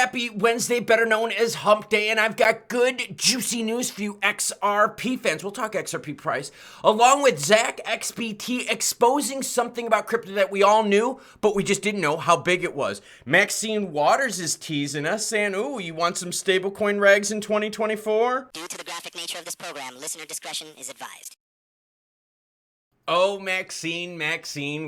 happy Wednesday, better known as Hump Day, and I've got good, juicy news for you XRP fans. We'll talk XRP price, along with Zach XBT exposing something about crypto that we all knew, but we just didn't know how big it was. Maxine Waters is teasing us, saying, ooh, you want some stablecoin regs in 2024? Due to the graphic nature of this program, listener discretion is advised. Oh, Maxine,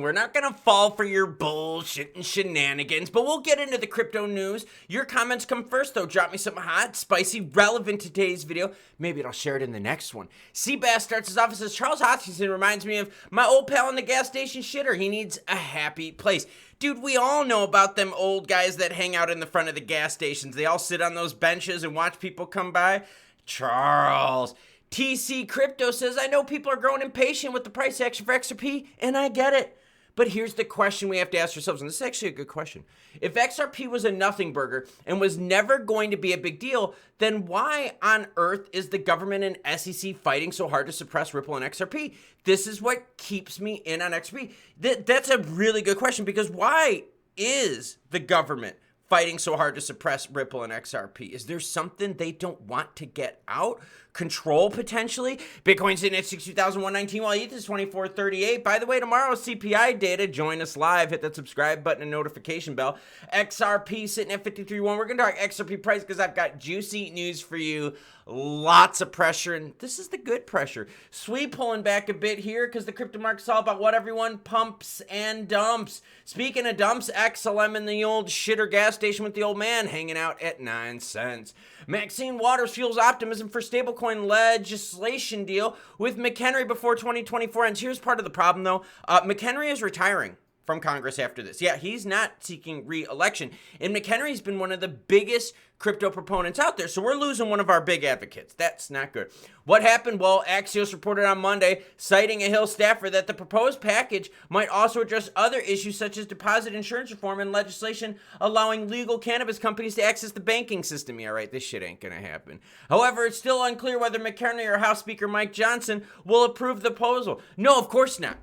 we're not gonna fall for your bullshit and shenanigans, but we'll get into the crypto news. Your comments come first, though. Drop me something hot, spicy, relevant to today's video. Maybe I'll share it in the next one. Seabass starts his office as Charles Hoskinson reminds me of my old pal in the gas station shitter. He needs a happy place. Dude, we all know about them old guys that hang out in the front of the gas stations. They all sit on those benches and watch people come by. Charles. TC Crypto says, I know people are growing impatient with the price action for XRP, and I get it. But here's the question we have to ask ourselves, and this is actually a good question. If XRP was a nothing burger and was never going to be a big deal, then why on earth is the government and SEC fighting so hard to suppress Ripple and XRP? This is what keeps me in on XRP. That's a really good question, because why is the government fighting so hard to suppress Ripple and XRP? Is there something they don't want to get out? Control, potentially? Bitcoin's sitting at 62,119 while ETH is 2438. By the way, tomorrow's CPI data. Join us live. Hit that subscribe button and notification bell. XRP sitting at 53.1. We're going to talk XRP price because I've got juicy news for you. Lots of pressure, and this is the good pressure. Sweep pulling back a bit here because the crypto market's all about what everyone pumps and dumps. Speaking of dumps, XLM in the old shitter gas station with the old man hanging out at 9 cents. Maxine Waters fuels optimism for stablecoin legislation deal with McHenry before 2024 ends. Here's part of the problem, though. McHenry is retiring from Congress after this. Yeah, he's not seeking re-election. And McHenry's been one of the biggest crypto proponents out there. So we're losing one of our big advocates. That's not good. What happened? Well, Axios reported on Monday, citing a Hill staffer, that the proposed package might also address other issues such as deposit insurance reform and legislation allowing legal cannabis companies to access the banking system. Yeah, right, this shit ain't gonna happen. However, it's still unclear whether McHenry or House Speaker Mike Johnson will approve the proposal. No, of course not.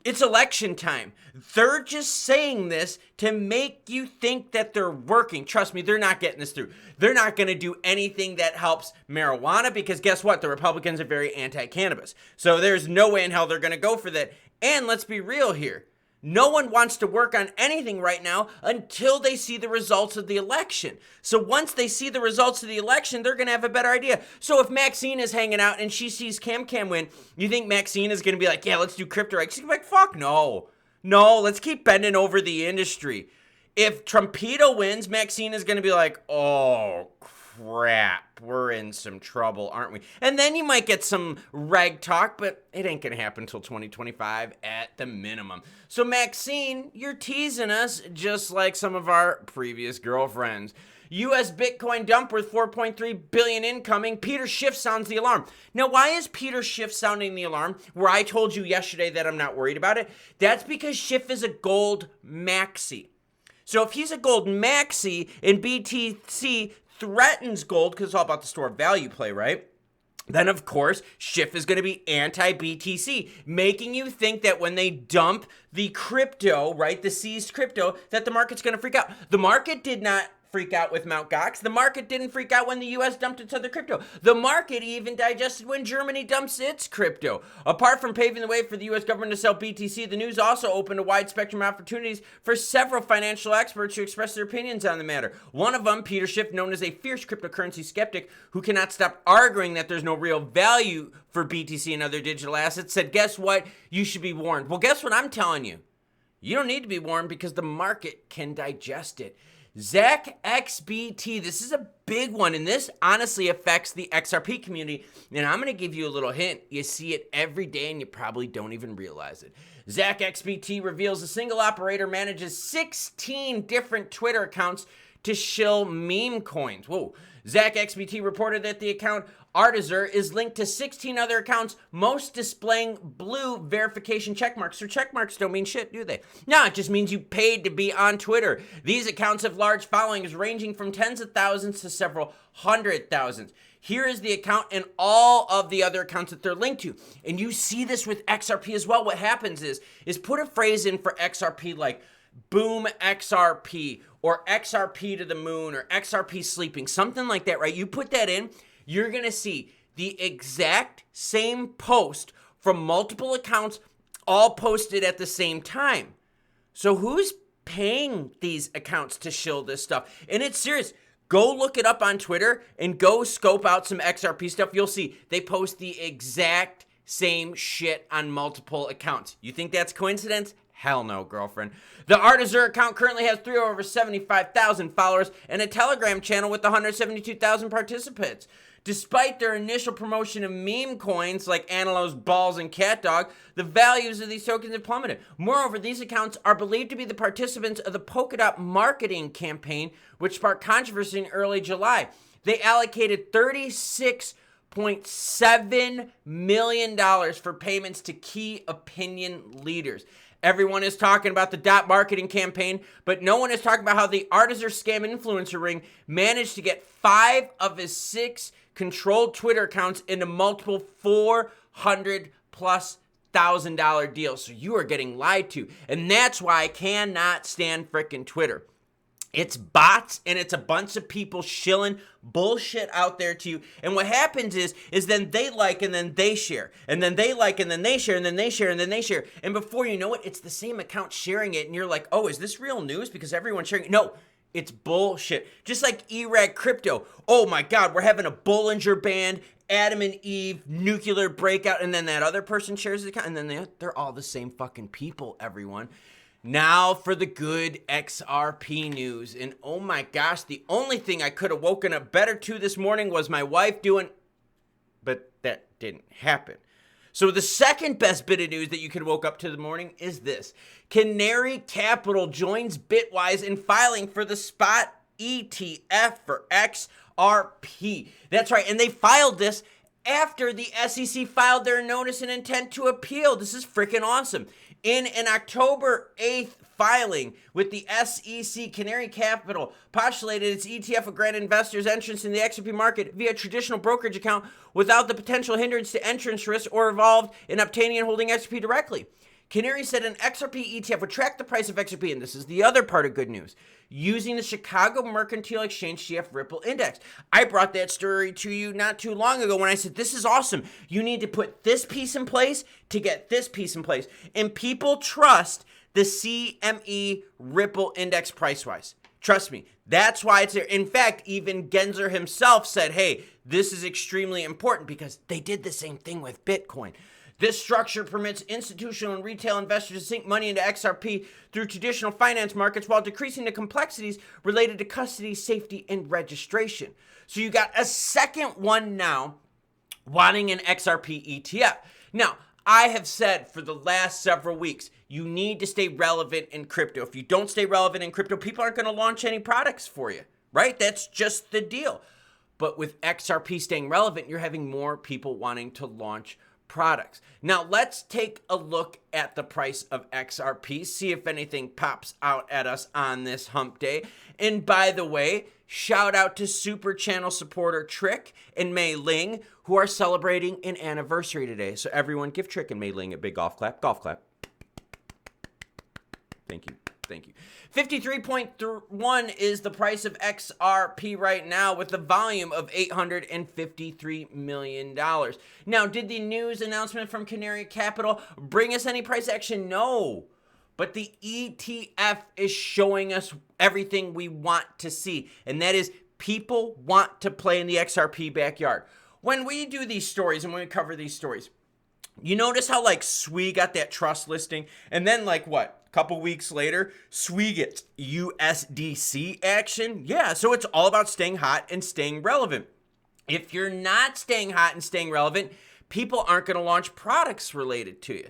It's election time. They're just saying this to make you think that they're working. Trust me, they're not getting this through. They're not going to do anything that helps marijuana because guess what? The Republicans are very anti-cannabis. So there's no way in hell they're going to go for that. And let's be real here. No one wants to work on anything right now until they see the results of the election. So once they see the results of the election, they're going to have a better idea. So if Maxine is hanging out and she sees Cam win, you think Maxine is going to be like, yeah, let's do crypto regs? She's going to be like, fuck no. No, let's keep bending over the industry. If Trumpito wins, Maxine is going to be like, oh, crap, we're in some trouble, aren't we? And then you might get some reg talk, but it ain't gonna happen until 2025 at the minimum. So Maxine, you're teasing us just like some of our previous girlfriends. U.S. Bitcoin dump worth 4.3 billion incoming. Peter Schiff sounds the alarm. Now, why is Peter Schiff sounding the alarm where I told you yesterday that I'm not worried about it? That's because Schiff is a gold maxi. So if he's a gold maxi and BTC threatens gold, because it's all about the store of value play, right? Then, of course, Schiff is going to be anti-BTC, making you think that when they dump the crypto, right, the seized crypto, that the market's going to freak out. The market did not freak out with Mt. Gox. The market didn't freak out when the U.S. dumped its other crypto. The market even digested when Germany dumps its crypto. Apart from paving the way for the U.S. government to sell BTC, the news also opened a wide spectrum of opportunities for several financial experts to express their opinions on the matter. One of them, Peter Schiff, known as a fierce cryptocurrency skeptic who cannot stop arguing that there's no real value for BTC and other digital assets, said, guess what? You should be warned. Well, guess what I'm telling you? You don't need to be warned because the market can digest it. Zach XBT, this is a big one, and this honestly affects the XRP community, and I'm going to give you a little hint. You see it every day, and you probably don't even realize it. Zach XBT reveals a single operator manages 16 different Twitter accounts to shill meme coins. Whoa. Zach XBT reported that the account Artizer is linked to 16 other accounts, most displaying blue verification checkmarks. So checkmarks don't mean shit, do they? No, it just means you paid to be on Twitter. These accounts have large followings ranging from tens of thousands to several hundred thousands. Here is the account and all of the other accounts that they're linked to. And you see this with XRP as well. What happens is put a phrase in for XRP like boom XRP or XRP to the moon or XRP sleeping, something like that, right? You put that in, you're going to see the exact same post from multiple accounts all posted at the same time. So who's paying these accounts to shill this stuff? And it's serious. Go look it up on Twitter and go scope out some XRP stuff. You'll see they post the exact same shit on multiple accounts. You think that's coincidence? Hell no, girlfriend. The Artizer account currently has over 75,000 followers and a Telegram channel with 172,000 participants. Despite their initial promotion of meme coins like Antelope's Balls and CatDog, the values of these tokens have plummeted. Moreover, these accounts are believed to be the participants of the Polkadot marketing campaign, which sparked controversy in early July. They allocated $36.7 million for payments to key opinion leaders. Everyone is talking about the DOT marketing campaign, but no one is talking about how the Artizer scam influencer ring managed to get 5 of his 6 controlled Twitter accounts into multiple $400,000+ deals. So you are getting lied to. And that's why I cannot stand frickin' Twitter. It's bots and it's a bunch of people shilling bullshit out there to you. And what happens is then they like and then they share. And then they like and then they share and then they share and then they share. And before you know it, it's the same account sharing it. And you're like, oh, is this real news? Because everyone's sharing it. No, it's bullshit. Just like ERAG crypto. Oh my God, we're having a Bollinger Band, Adam and Eve, nuclear breakout. And then that other person shares the account. And then they're all the same fucking people, everyone. Now for the good XRP news. And oh my gosh, the only thing I could have woken up better to this morning was my wife doing, but that didn't happen. So the second best bit of news that you could have woke up to the morning is this. Canary Capital joins Bitwise in filing for the spot ETF for XRP. That's right, and they filed this after the SEC filed their notice and intent to appeal. This is freaking awesome. In an October 8th filing with the SEC, Canary Capital postulated its ETF would grant investors entrance in the XRP market via traditional brokerage account without the potential hindrance to entrance risk or involved in obtaining and holding XRP directly. Canary said an XRP ETF would track the price of XRP, and this is the other part of good news, using the Chicago Mercantile Exchange CF Ripple Index. I brought that story to you not too long ago when I said, this is awesome. You need to put this piece in place to get this piece in place. And people trust the CME Ripple Index price-wise. Trust me, that's why it's there. In fact, even Gensler himself said, hey, this is extremely important because they did the same thing with Bitcoin. This structure permits institutional and retail investors to sink money into XRP through traditional finance markets while decreasing the complexities related to custody, safety, and registration. So you got a second one now wanting an XRP ETF. Now, I have said for the last several weeks, you need to stay relevant in crypto. If you don't stay relevant in crypto, people aren't going to launch any products for you, right? That's just the deal. But with XRP staying relevant, you're having more people wanting to launch products. Now let's take a look at the price of XRP, see if anything pops out at us on this hump day. And by the way, shout out to Super Channel supporter Trick and Mei Ling, who are celebrating an anniversary today. So everyone give Trick and Mei Ling a big golf clap. Golf clap. Thank you. Thank you. 53.1 is the price of XRP right now with a volume of $853 million. Now, did the news announcement from Canary Capital bring us any price action? No. But the ETF is showing us everything we want to see. And that is people want to play in the XRP backyard. When we do these stories and when we cover these stories, you notice how like SWE got that trust listing and then like what? Couple weeks later, SWE gets USDC action. Yeah, so it's all about staying hot and staying relevant. If you're not staying hot and staying relevant, people aren't going to launch products related to you.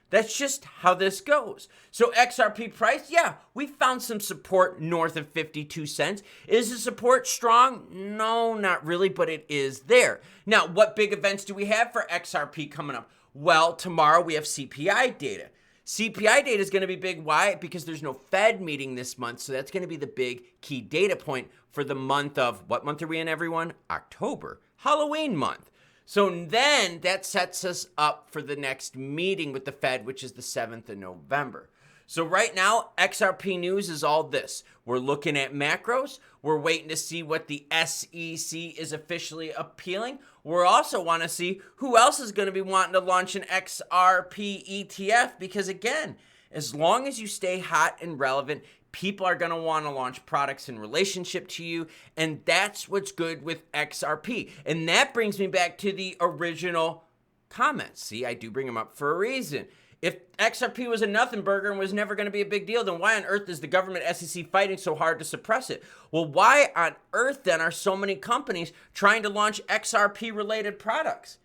That's just how this goes. So XRP price, yeah, we found some support north of 52 cents. Is the support strong? No, not really, but it is there. Now, what big events do we have for XRP coming up? Well, tomorrow we have CPI data. CPI data is going to be big. Why? Because there's no Fed meeting this month. So that's going to be the big key data point for the month of, what month are we in, everyone? October, Halloween month. So then that sets us up for the next meeting with the Fed, which is the 7th of November. So right now, XRP news is all this. We're looking at macros. We're waiting to see what the SEC is officially appealing. We're also want to see who else is going to be wanting to launch an XRP ETF, because again, as long as you stay hot and relevant, people are going to want to launch products in relationship to you, and that's what's good with XRP. And that brings me back to the original comments. See, I do bring them up for a reason. If XRP was a nothing burger and was never going to be a big deal, then why on earth is the government SEC fighting so hard to suppress it? Well, why on earth then are so many companies trying to launch XRP related products?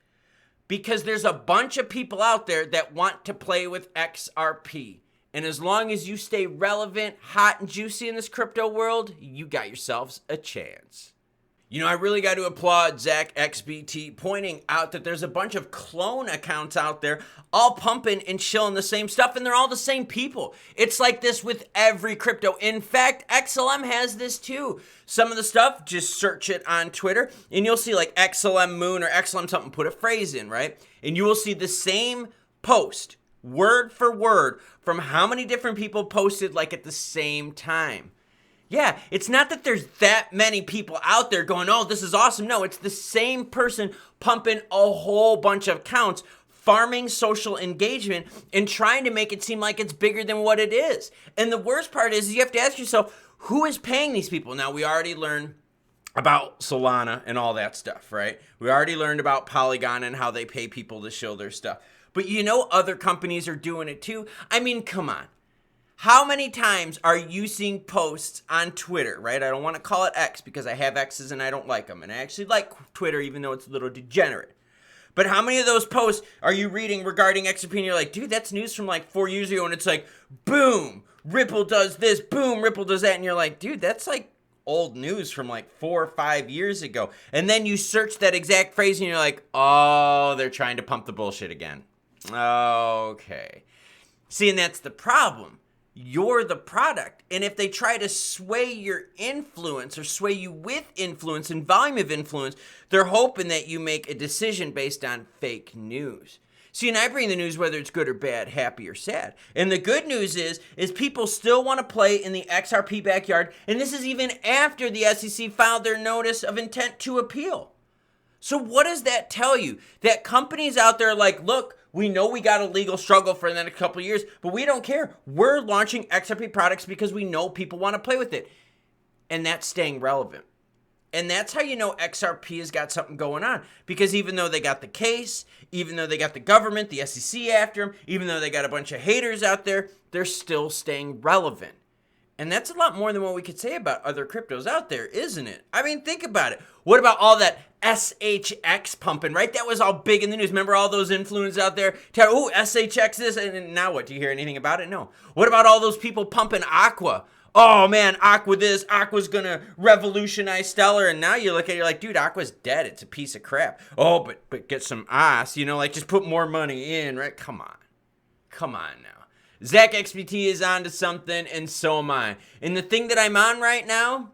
Because there's a bunch of people out there that want to play with XRP. And as long as you stay relevant, hot, and juicy in this crypto world, you got yourselves a chance. You know, I really got to applaud Zach XBT pointing out that there's a bunch of clone accounts out there all pumping and chilling the same stuff, and they're all the same people. It's like this with every crypto. In fact, XLM has this too. Some of the stuff, just search it on Twitter, and you'll see like XLM Moon or XLM something, put a phrase in, right? And you will see the same post, word for word, from how many different people posted like at the same time. Yeah, it's not that there's that many people out there going, oh, this is awesome. No, it's the same person pumping a whole bunch of accounts, farming social engagement, and trying to make it seem like it's bigger than what it is. And the worst part is you have to ask yourself, who is paying these people? Now, we already learned about Solana and all that stuff, right? We already learned about Polygon and how they pay people to show their stuff. But you know other companies are doing it too. I mean, come on. How many times are you seeing posts on Twitter, right? I don't want to call it X because I have X's and I don't like them. And I actually like Twitter even though it's a little degenerate. But how many of those posts are you reading regarding XRP and you're like, dude, that's news from like 4 years ago, and it's like, boom, Ripple does this, boom, Ripple does that. And you're like, dude, that's like old news from like 4 or 5 years ago. And then you search that exact phrase and you're like, oh, they're trying to pump the bullshit again. Okay. See, and that's the problem. You're the product. And if they try to sway your influence or sway you with influence and volume of influence, they're hoping that you make a decision based on fake news. See, and I bring the news whether it's good or bad, happy or sad. And the good news is people still want to play in the XRP backyard. And this is even after the SEC filed their notice of intent to appeal. So what does that tell you? That companies out there are like, look, we know we got a legal struggle for the next couple of years, but we don't care. We're launching XRP products because we know people want to play with it. And that's staying relevant. And that's how you know XRP has got something going on. Because even though they got the case, even though they got the government, the SEC after them, even though they got a bunch of haters out there, they're still staying relevant. And that's a lot more than what we could say about other cryptos out there, isn't it? I mean, think about it. What about all that SHX pumping, right? That was all big in the news. Remember all those influencers out there? Oh, SHX this, and now what? Do you hear anything about it? No. What about all those people pumping Aqua? Oh man, Aqua this, Aqua's gonna revolutionize Stellar, and now you look at it, you're like, dude, Aqua's dead. It's a piece of crap. Oh, but get some ass, you know, like just put more money in, right? Come on now. Zach XBT is on to something, and so am I. And the thing that I'm on right now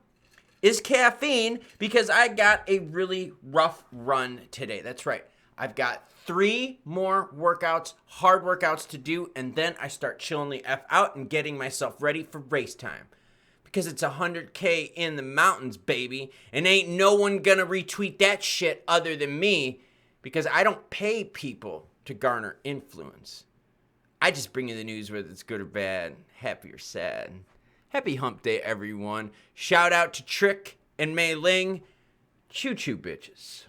is caffeine, because I got a really rough run today. That's right. I've got 3 more workouts, hard workouts to do, and then I start chilling the F out and getting myself ready for race time. Because it's 100K in the mountains, baby. And ain't no one gonna retweet that shit other than me, because I don't pay people to garner influence. I just bring you the news whether it's good or bad, happy or sad. Happy hump day, everyone. Shout out to Trick and Mei Ling. Choo choo, bitches.